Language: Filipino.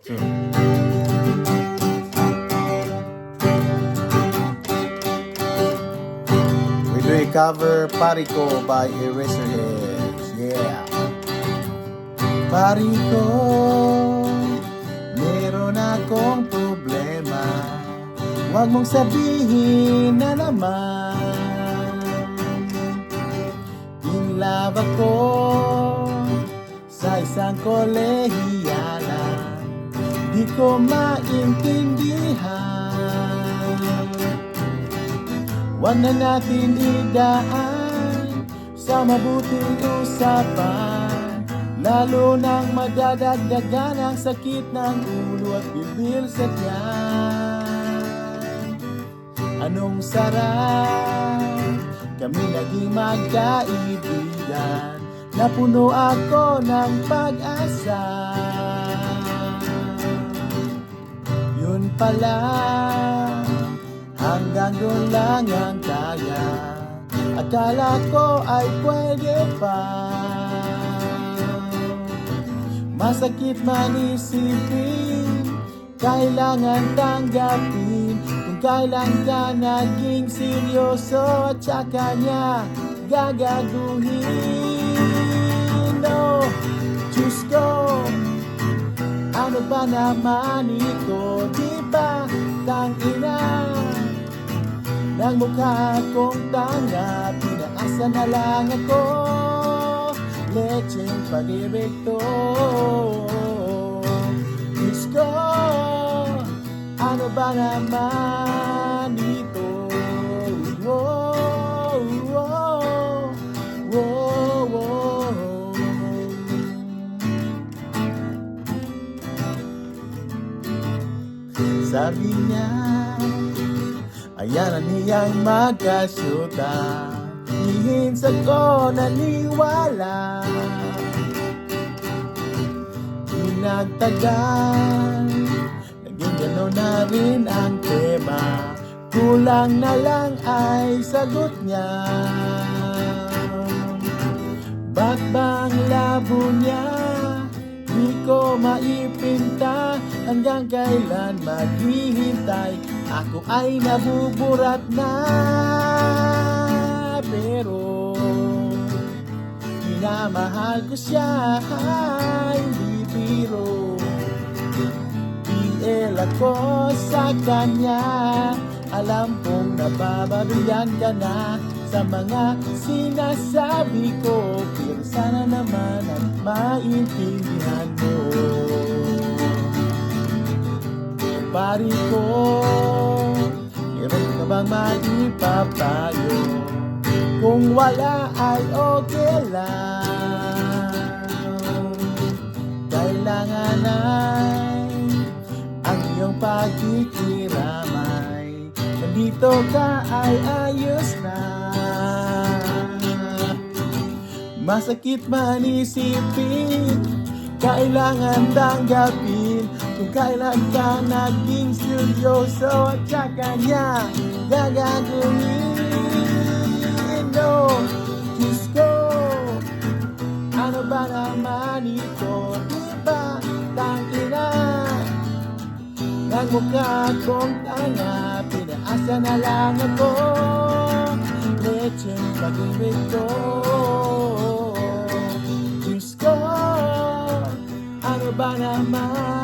We do a cover Pariko by Eraserheads. Yeah. Pariko, meron akong problema. Huwag mong sabihin na naman. In-love ako sa isang kolehiyala. Di ko maintindihan. Huwag na natin idaan sa mabuting usapan, lalo nang madadagdagan ang sakit ng ulo at bibir sa tiyan. Anong sarap kami naging magkaibigan, napuno ako ng pag-asa. Yun pala, hanggang doon lang ang kaya. Akala ko ay pwede pa. Masakit man isipin, kailangan tanggapin. Kung kailan ka naging seryoso at saka niya gagaguhin. No, Diyos ko, ano ba naman ito? Di ba tangina ng mukha kong tanga? Pinaasa na lang ako, lecheng pag-ibig to. Diyos ko, ano ba naman ito? Whoa, whoa, whoa, whoa. Sabi niya, ayan na niyang magkasyuta. Minsan ko naniwala. Pinagtagal, naging gano'n na rin ang tema. Kulang na lang ay sagot niya. Ba't bang labo niya? Di ko maipinta. Hanggang kailan maghihintay? Ako ay nabuburat na. Pero minamahal ko siya, hindi biro. PL ako sa kanya. Alam kong nabababilan ka na sa mga sinasabi ko, pero sana naman at maintindihan mo. Pari ko, meron ka bang maipapayo? Kung wala ay okay lang. Kailangan ay ang iyong pagkikiramay. Nandito ka ay ayos na. Masakit man isipin, kailangan tanggapin. Kung kailan ka naging seryoso at saka niya gagaguhin. No, Diyos ko, ano ba naman ito? Diba tangina ng mukha kong tanga? Pinaasa na lang ako, lecheng pag-ibig ko. Diyos ko, ano ba naman